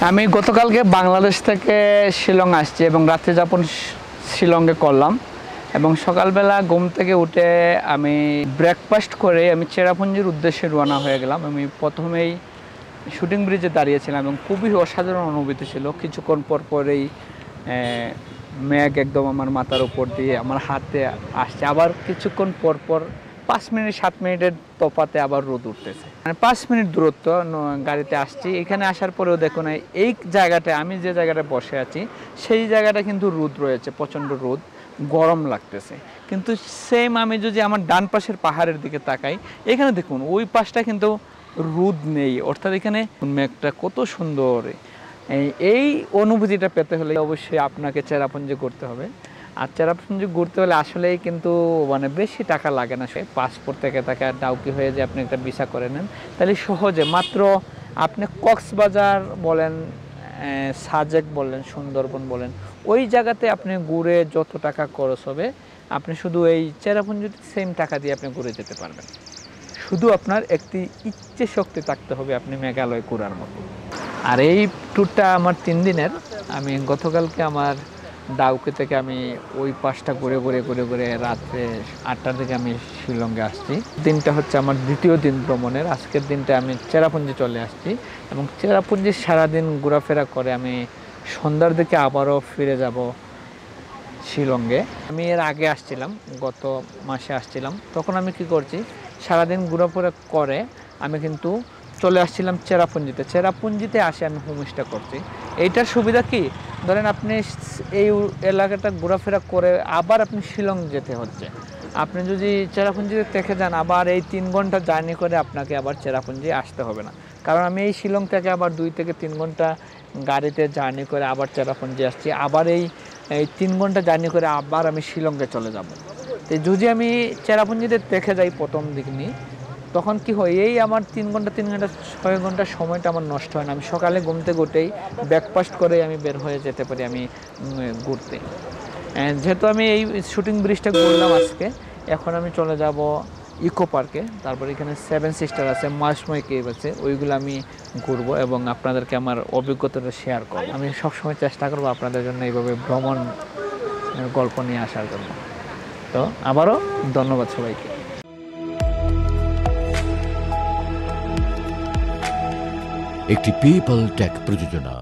আমি গতকালকে বাংলাদেশ থেকে শিলং আসছি এবং রাত্রি যাপন শিলংয়ে করলাম এবং সকালবেলা ঘুম থেকে উঠে আমি ব্রেকফাস্ট করে আমি চেরাপুঞ্জির উদ্দেশ্যে রওনা হয়ে গেলাম। আমি প্রথমেই শুটিং ব্রিজে দাঁড়িয়েছিলাম এবং খুবই অসাধারণ অনুভূতি ছিল। কিছুক্ষণ পর পরেই মেঘ একদম আমার মাথার উপর দিয়ে আমার হাতে আসছে, আবার কিছুক্ষণ পর পর 5 মিনিট 7 মিনিটের তফাতে আবার রোদ উঠতেছে। মানে 5 মিনিট দূরত্ব গাড়িতে আসছি। এখানে আসার পরেও দেখুন এই জায়গাটা, আমি যে জায়গাটা বসে আছি সেই জায়গাটা কিন্তু রোদ রয়েছে, প্রচণ্ড রোদ, গরম লাগতেছে। কিন্তু সেম আমি যদি আমার ডান পাশের পাহাড়ের দিকে তাকাই, এখানে দেখুন ওই পাশটা কিন্তু রোদ নেই, অর্থাৎ এখানে মেঘটা কত সুন্দর। এই অনুভূতিটা পেতে হলে অবশ্যই আপনাকে চেরাপুঞ্জি করতে হবে। আর চেরাপুঞ্জি ঘুরতে হলে আসলেই কিন্তু মানে বেশি টাকা লাগে না। সে পাসপোর্ট থেকে টাকা ডাউকি হয়ে যে আপনি একটা ভিসা করে নেন, তাহলে সহজে মাত্র আপনি কক্সবাজার বলেন, সাজেক বলেন, সুন্দরবন বলেন, ওই জায়গাতে আপনি ঘুরে যত টাকা খরচ হবে আপনি শুধু এই চেরাপুঞ্জিতে সেম টাকা দিয়ে আপনি ঘুরে যেতে পারবেন। শুধু আপনার একটি ইচ্ছে শক্তি থাকতে হবে আপনি মেঘালয় ঘোরার মতো। আর এই ট্যুরটা আমার 3 দিনের। আমি গতকালকে আমার ডাউকি থেকে আমি ওই পাশটা ঘুরে ঘুরে ঘুরে ঘুরে রাত্রে 8টার দিকে আমি শিলংয়ে আসছি। দিনটা হচ্ছে আমার দ্বিতীয় দিন ভ্রমণের। আজকের দিনটা আমি চেরাপুঞ্জি চলে আসছি এবং চেরাপুঞ্জি সারাদিন ঘোরাফেরা করে আমি সন্ধ্যার দিকে আবারও ফিরে যাব শিলংয়ে। আমি এর আগে আসছিলাম, গত মাসে আসছিলাম, তখন আমি কি করছি, সারাদিন ঘোরাফেরা করে আমি কিন্তু চলে আসছিলাম চেরাপুঞ্জিতে। চেরাপুঞ্জিতে আসে আমি হোমস্টে করছি। এইটার সুবিধা কি, ধরেন আপনি এই এলাকাটা ঘোরাফেরা করে আবার আপনি শিলং যেতে হচ্ছে। আপনি যদি চেরাপুঞ্জিতে থেকে যান, আবার এই 3 ঘন্টা জার্নি করে আপনাকে আবার চেরাপুঞ্জি আসতে হবে না। কারণ আমি এই শিলং থেকে আবার 2 থেকে 3 ঘন্টা গাড়িতে জার্নি করে আবার চেরাপুঞ্জি আসছি, আবার এই 3 ঘন্টা জার্নি করে আবার আমি শিলংয়ে চলে যাব। তো যদি আমি চেরাপুঞ্জিতে থেকে যাই প্রথম দিক নিয়ে, তখন কি হয়, এই আমার 3 ঘন্টা 6 ঘন্টা সময়টা আমার নষ্ট হয় না। আমি সকালে ঘুম থেকে উঠেই ব্রেকফাস্ট করে আমি বের হয়ে যেতে পারি আমি ঘুরতে। যেহেতু আমি এই শুটিং ব্রিজটা ঘুরলাম আজকে, এখন আমি চলে যাব ইকো পার্কে। তারপর এখানে 7 সিস্টার আছে, মাসময় কেভ আছে, ওইগুলো আমি ঘুরবো এবং আপনাদেরকে আমার অভিজ্ঞতাটা শেয়ার করব। আমি সবসময় চেষ্টা করবো আপনাদের জন্য এইভাবে ভ্রমণ গল্প নিয়ে আসার জন্য। তো আবারও ধন্যবাদ সবাইকে। একটি পিপল টেক প্রযোজনা।